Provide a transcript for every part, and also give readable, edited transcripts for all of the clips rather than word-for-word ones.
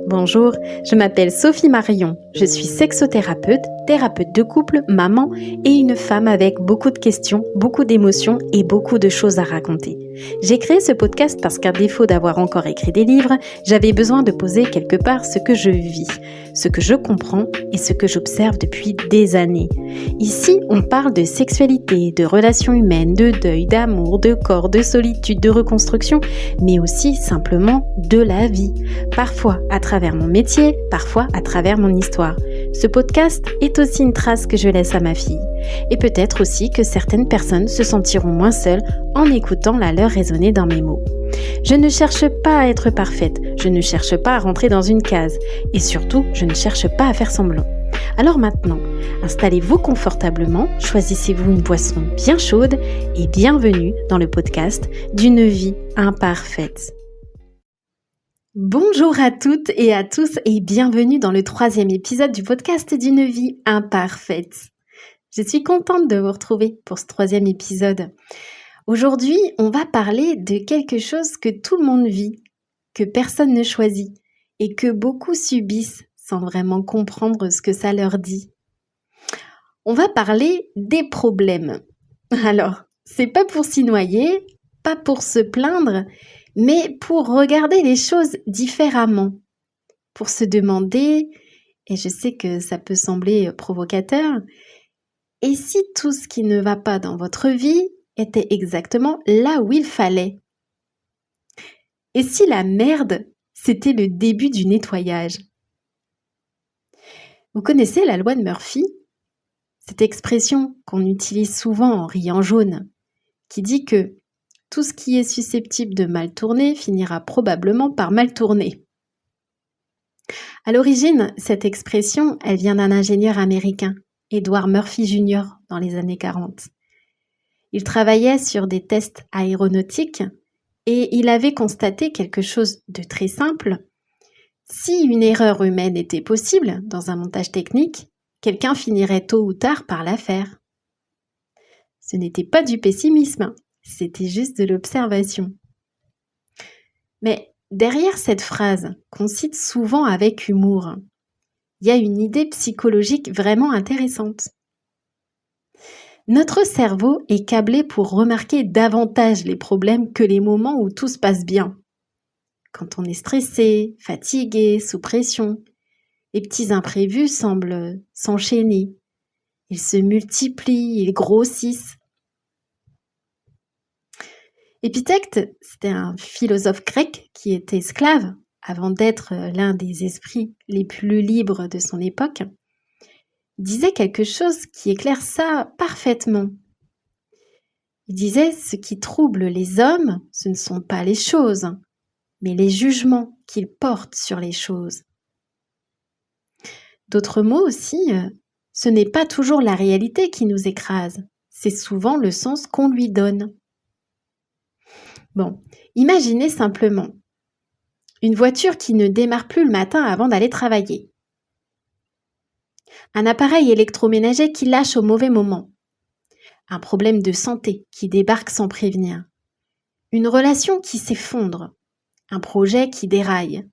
Bonjour, je m'appelle Sophie Marion. Je suis sexothérapeute, thérapeute de couple, maman et une femme avec beaucoup de questions, beaucoup d'émotions et beaucoup de choses à raconter. J'ai créé ce podcast parce qu'à défaut d'avoir encore écrit des livres, j'avais besoin de poser quelque part ce que je vis, ce que je comprends et ce que j'observe depuis des années. Ici, on parle de sexualité, de relations humaines, de deuil, d'amour, de corps, de solitude, de reconstruction, mais aussi simplement de la vie. Parfois à travers mon métier, parfois à travers mon histoire. Ce podcast est aussi une trace que je laisse à ma fille. Et peut-être aussi que certaines personnes se sentiront moins seules en écoutant la leur résonner dans mes mots. Je ne cherche pas à être parfaite, je ne cherche pas à rentrer dans une case, et surtout, je ne cherche pas à faire semblant. Alors maintenant, installez-vous confortablement, choisissez-vous une boisson bien chaude et bienvenue dans le podcast d'une vie imparfaite. Bonjour à toutes et à tous et bienvenue dans le 3e épisode du podcast d'une vie imparfaite. Je suis contente de vous retrouver pour ce 3e épisode. Aujourd'hui, on va parler de quelque chose que tout le monde vit, que personne ne choisit et que beaucoup subissent sans vraiment comprendre ce que ça leur dit. On va parler des problèmes. Alors, c'est pas pour s'y noyer, pas pour se plaindre, mais pour regarder les choses différemment, pour se demander, et je sais que ça peut sembler provocateur, et si tout ce qui ne va pas dans votre vie était exactement là où il fallait? Et si la merde, c'était le début du nettoyage? Vous connaissez la loi de Murphy? Cette expression qu'on utilise souvent en riant jaune, qui dit que tout ce qui est susceptible de mal tourner finira probablement par mal tourner. À l'origine, cette expression, elle vient d'un ingénieur américain, Edward Murphy Jr., dans les années 40. Il travaillait sur des tests aéronautiques et il avait constaté quelque chose de très simple. Si une erreur humaine était possible dans un montage technique, quelqu'un finirait tôt ou tard par la faire. Ce n'était pas du pessimisme. C'était juste de l'observation. Mais derrière cette phrase, qu'on cite souvent avec humour, il y a une idée psychologique vraiment intéressante. Notre cerveau est câblé pour remarquer davantage les problèmes que les moments où tout se passe bien. Quand on est stressé, fatigué, sous pression, les petits imprévus semblent s'enchaîner. Ils se multiplient, ils grossissent. Épithète, c'était un philosophe grec qui était esclave avant d'être l'un des esprits les plus libres de son époque. Il disait quelque chose qui éclaire ça parfaitement. Il disait « Ce qui trouble les hommes, ce ne sont pas les choses, mais les jugements qu'ils portent sur les choses. » D'autres mots aussi, ce n'est pas toujours la réalité qui nous écrase, c'est souvent le sens qu'on lui donne. Bon, imaginez simplement une voiture qui ne démarre plus le matin avant d'aller travailler. Un appareil électroménager qui lâche au mauvais moment. Un problème de santé qui débarque sans prévenir. Une relation qui s'effondre. Un projet qui déraille.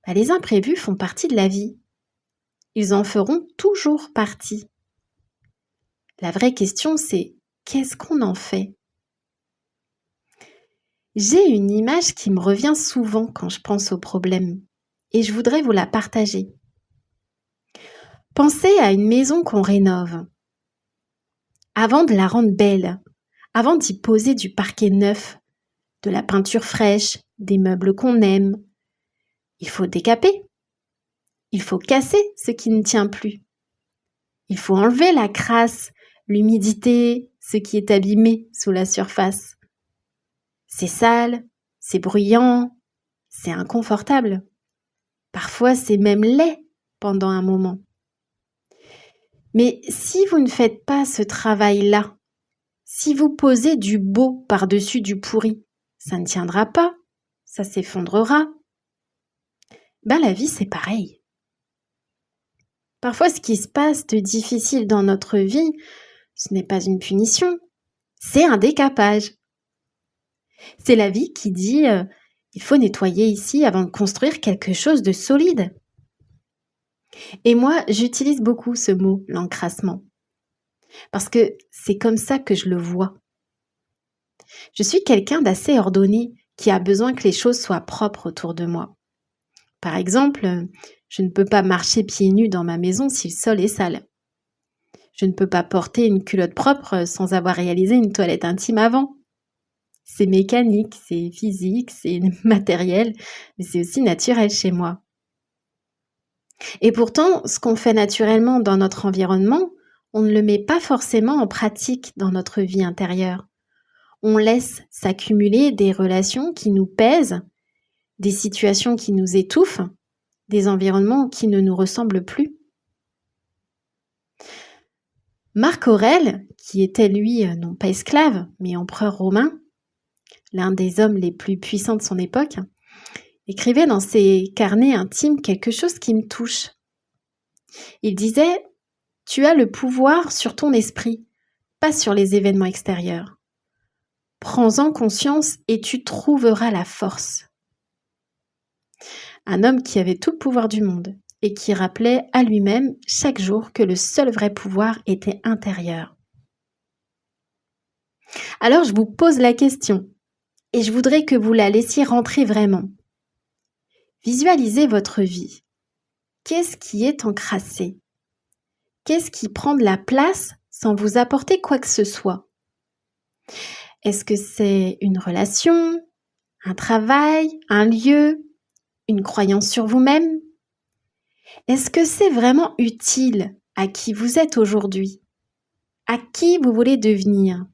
Les imprévus font partie de la vie. Ils en feront toujours partie. La vraie question, c'est qu'est-ce qu'on en fait ? J'ai une image qui me revient souvent quand je pense aux problèmes et je voudrais vous la partager. Pensez à une maison qu'on rénove. Avant de la rendre belle, avant d'y poser du parquet neuf, de la peinture fraîche, des meubles qu'on aime, il faut décaper. Il faut casser ce qui ne tient plus. Il faut enlever la crasse, l'humidité, ce qui est abîmé sous la surface. C'est sale, c'est bruyant, c'est inconfortable. Parfois, c'est même laid pendant un moment. Mais si vous ne faites pas ce travail-là, si vous posez du beau par-dessus du pourri, ça ne tiendra pas, ça s'effondrera. La vie, c'est pareil. Parfois, ce qui se passe de difficile dans notre vie, ce n'est pas une punition, c'est un décapage. C'est la vie qui dit Il faut nettoyer ici avant de construire quelque chose de solide. Et moi, j'utilise beaucoup ce mot, l'encrassement, parce que c'est comme ça que je le vois. Je suis quelqu'un d'assez ordonné qui a besoin que les choses soient propres autour de moi. Par exemple, je ne peux pas marcher pieds nus dans ma maison si le sol est sale. Je ne peux pas porter une culotte propre sans avoir réalisé une toilette intime avant. C'est mécanique, c'est physique, c'est matériel, mais c'est aussi naturel chez moi. Et pourtant, ce qu'on fait naturellement dans notre environnement, on ne le met pas forcément en pratique dans notre vie intérieure. On laisse s'accumuler des relations qui nous pèsent, des situations qui nous étouffent, des environnements qui ne nous ressemblent plus. Marc Aurèle, qui était lui non pas esclave, mais empereur romain, l'un des hommes les plus puissants de son époque, écrivait dans ses carnets intimes quelque chose qui me touche. Il disait « Tu as le pouvoir sur ton esprit, pas sur les événements extérieurs. Prends-en conscience et tu trouveras la force. » Un homme qui avait tout le pouvoir du monde et qui rappelait à lui-même chaque jour que le seul vrai pouvoir était intérieur. Alors je vous pose la question et je voudrais que vous la laissiez rentrer vraiment. Visualisez votre vie. Qu'est-ce qui est encrassé? Qu'est-ce qui prend de la place sans vous apporter quoi que ce soit? Est-ce que c'est une relation, un travail, un lieu, une croyance sur vous-même? Est-ce que c'est vraiment utile à qui vous êtes aujourd'hui? À qui vous voulez devenir?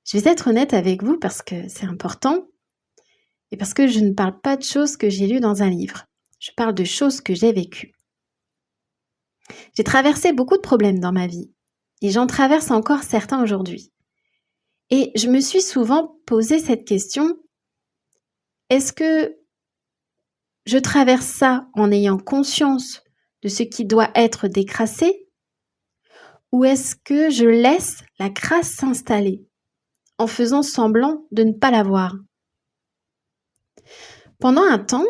Je vais être honnête avec vous parce que c'est important et parce que je ne parle pas de choses que j'ai lues dans un livre. Je parle de choses que j'ai vécues. J'ai traversé beaucoup de problèmes dans ma vie et j'en traverse encore certains aujourd'hui. Et je me suis souvent posé cette question, est-ce que je traverse ça en ayant conscience de ce qui doit être décrassé ou est-ce que je laisse la crasse s'installer en faisant semblant de ne pas la voir? Pendant un temps,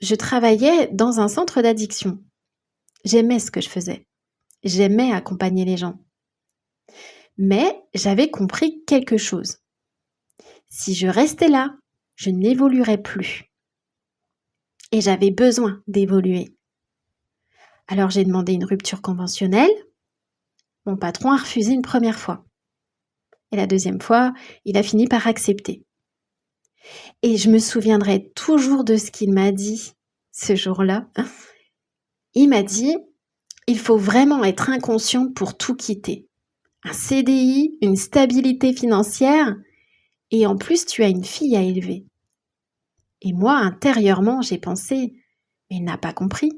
je travaillais dans un centre d'addiction. J'aimais ce que je faisais. J'aimais accompagner les gens. Mais j'avais compris quelque chose. Si je restais là, je n'évoluerais plus. Et j'avais besoin d'évoluer. Alors j'ai demandé une rupture conventionnelle. Mon patron a refusé une première fois. Et la deuxième fois, il a fini par accepter. Et je me souviendrai toujours de ce qu'il m'a dit ce jour-là. Il m'a dit, il faut vraiment être inconsciente pour tout quitter. Un CDI, une stabilité financière, et en plus tu as une fille à élever. Et moi, intérieurement, j'ai pensé, mais il n'a pas compris.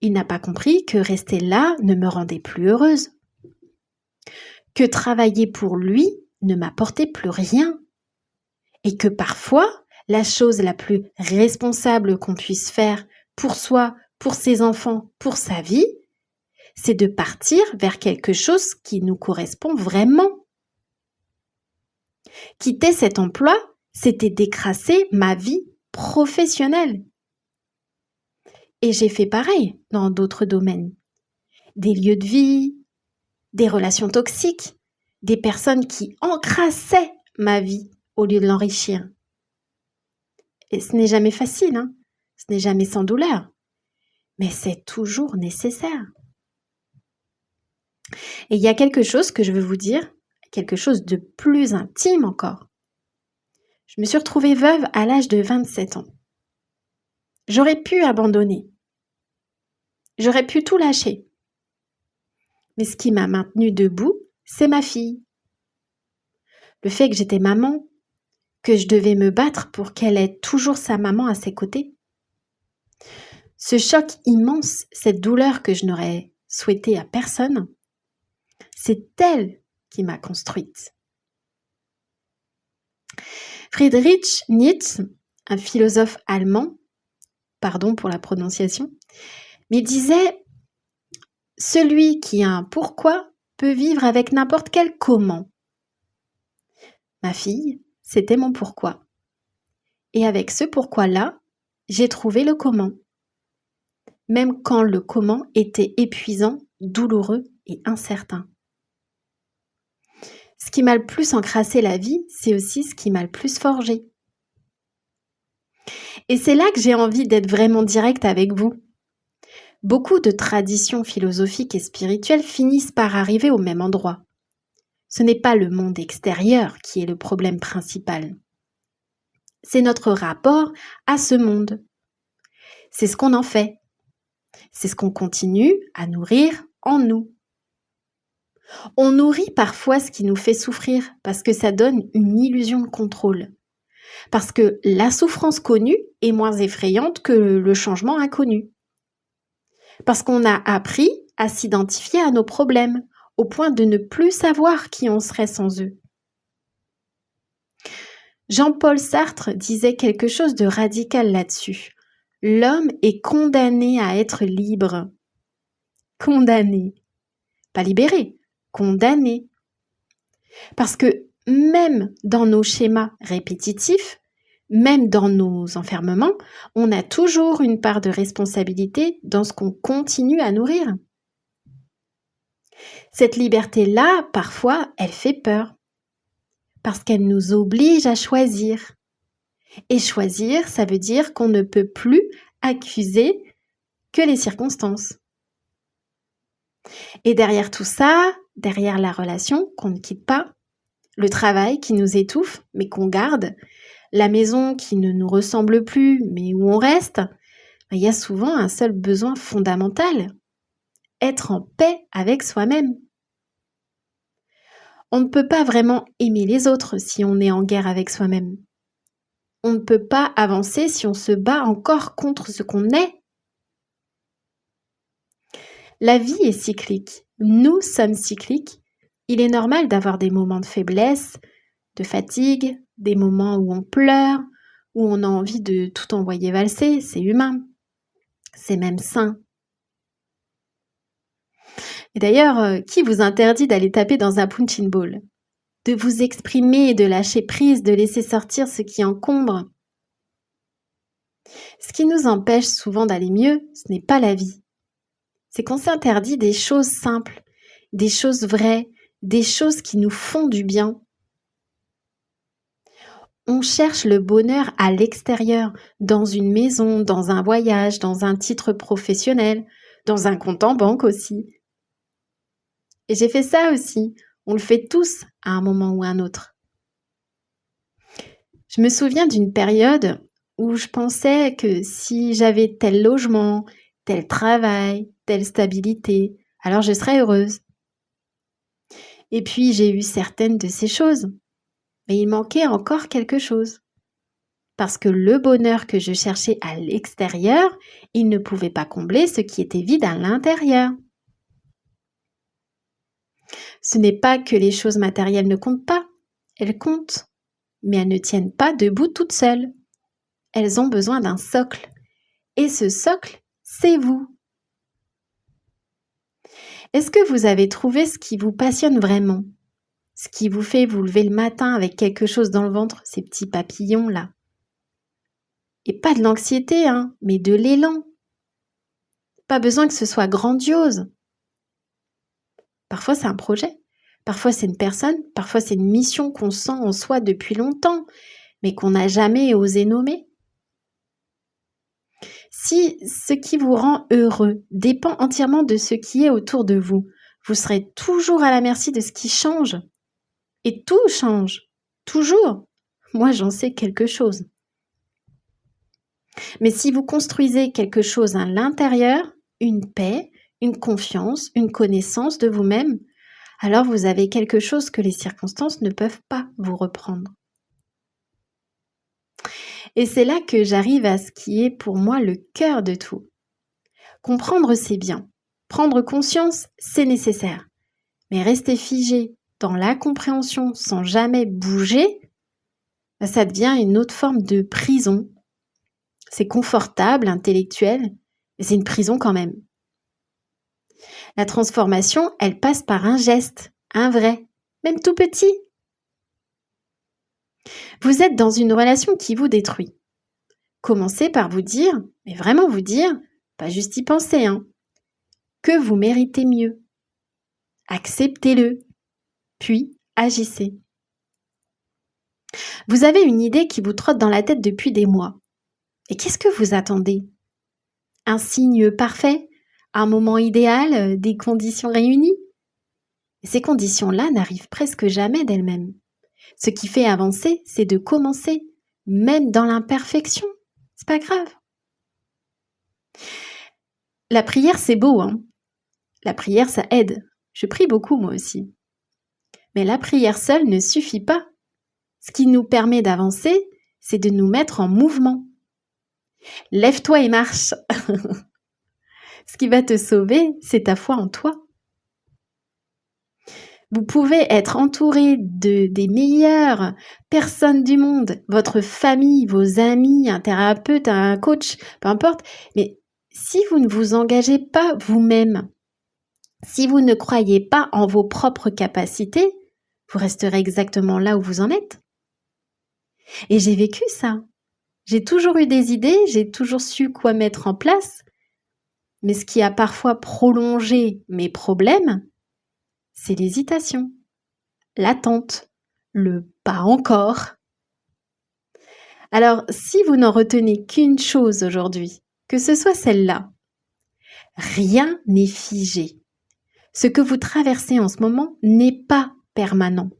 Il n'a pas compris que rester là ne me rendait plus heureuse. Que travailler pour lui ne m'apportait plus rien. Et que parfois, la chose la plus responsable qu'on puisse faire pour soi, pour ses enfants, pour sa vie, c'est de partir vers quelque chose qui nous correspond vraiment. Quitter cet emploi, c'était décrasser ma vie professionnelle. Et j'ai fait pareil dans d'autres domaines. Des lieux de vie, des relations toxiques, des personnes qui encrassaient ma vie au lieu de l'enrichir. Et ce n'est jamais facile, hein? Ce n'est jamais sans douleur, mais c'est toujours nécessaire. Et il y a quelque chose que je veux vous dire, quelque chose de plus intime encore. Je me suis retrouvée veuve à l'âge de 27 ans. J'aurais pu abandonner. J'aurais pu tout lâcher. Mais ce qui m'a maintenue debout, c'est ma fille. Le fait que j'étais maman, que je devais me battre pour qu'elle ait toujours sa maman à ses côtés. Ce choc immense, cette douleur que je n'aurais souhaitée à personne, c'est elle qui m'a construite. Friedrich Nietzsche, un philosophe allemand, pardon pour la prononciation, mais disait « Celui qui a un pourquoi peut vivre avec n'importe quel comment ». Ma fille, c'était mon pourquoi. Et avec ce pourquoi-là, j'ai trouvé le comment. Même quand le comment était épuisant, douloureux et incertain. Ce qui m'a le plus encrassé la vie, c'est aussi ce qui m'a le plus forgé. Et c'est là que j'ai envie d'être vraiment directe avec vous. Beaucoup de traditions philosophiques et spirituelles finissent par arriver au même endroit. Ce n'est pas le monde extérieur qui est le problème principal. C'est notre rapport à ce monde. C'est ce qu'on en fait. C'est ce qu'on continue à nourrir en nous. On nourrit parfois ce qui nous fait souffrir parce que ça donne une illusion de contrôle. Parce que la souffrance connue est moins effrayante que le changement inconnu. Parce qu'on a appris à s'identifier à nos problèmes, au point de ne plus savoir qui on serait sans eux. Jean-Paul Sartre disait quelque chose de radical là-dessus. L'homme est condamné à être libre. Condamné. Pas libéré, condamné. Parce que même dans nos schémas répétitifs, même dans nos enfermements, on a toujours une part de responsabilité dans ce qu'on continue à nourrir. Cette liberté-là, parfois, elle fait peur. Parce qu'elle nous oblige à choisir. Et choisir, ça veut dire qu'on ne peut plus accuser que les circonstances. Et derrière tout ça, derrière la relation qu'on ne quitte pas, le travail qui nous étouffe mais qu'on garde, la maison qui ne nous ressemble plus mais où on reste, il y a souvent un seul besoin fondamental, être en paix avec soi-même. On ne peut pas vraiment aimer les autres si on est en guerre avec soi-même. On ne peut pas avancer si on se bat encore contre ce qu'on est. La vie est cyclique. Nous sommes cycliques. Il est normal d'avoir des moments de faiblesse, de fatigue, des moments où on pleure, où on a envie de tout envoyer valser. C'est humain. C'est même sain. Et d'ailleurs, qui vous interdit d'aller taper dans un punching ball? De vous exprimer, de lâcher prise, de laisser sortir ce qui encombre? Ce qui nous empêche souvent d'aller mieux, ce n'est pas la vie. C'est qu'on s'interdit des choses simples, des choses vraies, des choses qui nous font du bien. On cherche le bonheur à l'extérieur, dans une maison, dans un voyage, dans un titre professionnel, dans un compte en banque aussi. Et j'ai fait ça aussi. On le fait tous à un moment ou un autre. Je me souviens d'une période où je pensais que si j'avais tel logement, tel travail, telle stabilité, alors je serais heureuse. Et puis j'ai eu certaines de ces choses, mais il manquait encore quelque chose. Parce que le bonheur que je cherchais à l'extérieur, il ne pouvait pas combler ce qui était vide à l'intérieur. Ce n'est pas que les choses matérielles ne comptent pas, elles comptent, mais elles ne tiennent pas debout toutes seules. Elles ont besoin d'un socle, et ce socle, c'est vous. Est-ce que vous avez trouvé ce qui vous passionne vraiment? Ce qui vous fait vous lever le matin avec quelque chose dans le ventre, ces petits papillons-là. Et pas de l'anxiété, mais de l'élan. Pas besoin que ce soit grandiose. Parfois, c'est un projet. Parfois, c'est une personne. Parfois, c'est une mission qu'on sent en soi depuis longtemps, mais qu'on n'a jamais osé nommer. Si ce qui vous rend heureux dépend entièrement de ce qui est autour de vous, vous serez toujours à la merci de ce qui change. Et tout change. Toujours. Moi, j'en sais quelque chose. Mais si vous construisez quelque chose à l'intérieur, une paix, une confiance, une connaissance de vous-même, alors vous avez quelque chose que les circonstances ne peuvent pas vous reprendre. Et c'est là que j'arrive à ce qui est pour moi le cœur de tout. Comprendre, c'est bien. Prendre conscience, c'est nécessaire. Mais rester figé dans la compréhension sans jamais bouger, ça devient une autre forme de prison. C'est confortable, intellectuel, mais c'est une prison quand même. La transformation, elle passe par un geste, un vrai, même tout petit. Vous êtes dans une relation qui vous détruit. Commencez par vous dire, mais vraiment vous dire, pas juste y penser, que vous méritez mieux. Acceptez-le, puis agissez. Vous avez une idée qui vous trotte dans la tête depuis des mois. Et qu'est-ce que vous attendez? Un signe parfait? Un moment idéal? Des conditions réunies? Et ces conditions-là n'arrivent presque jamais d'elles-mêmes. Ce qui fait avancer, c'est de commencer, même dans l'imperfection. C'est pas grave. La prière, c'est beau, La prière, ça aide. Je prie beaucoup, moi aussi. Mais la prière seule ne suffit pas. Ce qui nous permet d'avancer, c'est de nous mettre en mouvement. Lève-toi et marche. Ce qui va te sauver, c'est ta foi en toi. Vous pouvez être entouré des meilleures personnes du monde, votre famille, vos amis, un thérapeute, un coach, peu importe. Mais si vous ne vous engagez pas vous-même, si vous ne croyez pas en vos propres capacités, vous resterez exactement là où vous en êtes. Et j'ai vécu ça. J'ai toujours eu des idées, j'ai toujours su quoi mettre en place. Mais ce qui a parfois prolongé mes problèmes, c'est l'hésitation, l'attente, le pas encore. Alors, si vous n'en retenez qu'une chose aujourd'hui, que ce soit celle-là, rien n'est figé. Ce que vous traversez en ce moment n'est pas permanent.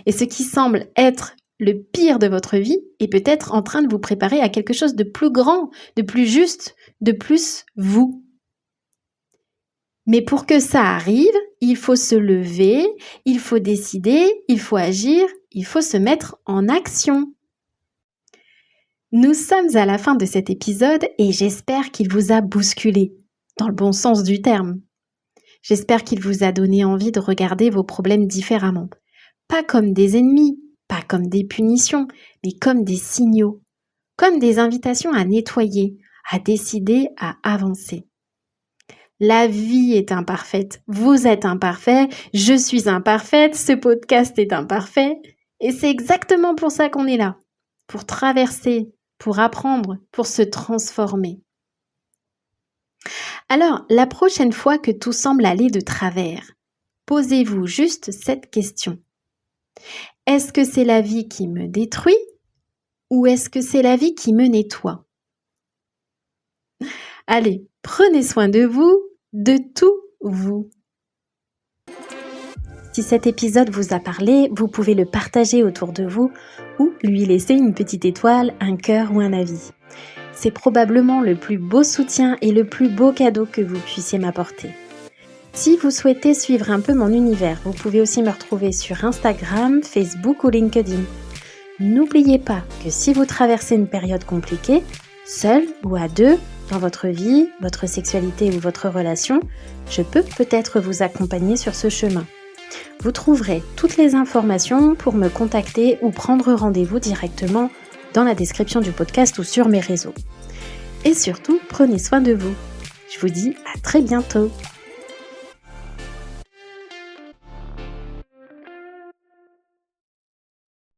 Et ce qui semble être le pire de votre vie est peut-être en train de vous préparer à quelque chose de plus grand, de plus juste, de plus vous. Mais pour que ça arrive, il faut se lever, il faut décider, il faut agir, il faut se mettre en action. Nous sommes à la fin de cet épisode et j'espère qu'il vous a bousculé, dans le bon sens du terme. J'espère qu'il vous a donné envie de regarder vos problèmes différemment. Pas comme des ennemis, pas comme des punitions, mais comme des signaux, comme des invitations à nettoyer, à décider, à avancer. La vie est imparfaite, vous êtes imparfait, je suis imparfaite, ce podcast est imparfait, et c'est exactement pour ça qu'on est là, pour traverser, pour apprendre, pour se transformer. Alors, la prochaine fois que tout semble aller de travers, posez-vous juste cette question. Est-ce que c'est la vie qui me détruit ou est-ce que c'est la vie qui me nettoie? Allez, prenez soin de vous, de tout vous. Si cet épisode vous a parlé, vous pouvez le partager autour de vous ou lui laisser une petite étoile, un cœur ou un avis. C'est probablement le plus beau soutien et le plus beau cadeau que vous puissiez m'apporter. Si vous souhaitez suivre un peu mon univers, vous pouvez aussi me retrouver sur Instagram, Facebook ou LinkedIn. N'oubliez pas que si vous traversez une période compliquée, seul ou à deux, dans votre vie, votre sexualité ou votre relation, je peux peut-être vous accompagner sur ce chemin. Vous trouverez toutes les informations pour me contacter ou prendre rendez-vous directement dans la description du podcast ou sur mes réseaux. Et surtout, prenez soin de vous. Je vous dis à très bientôt.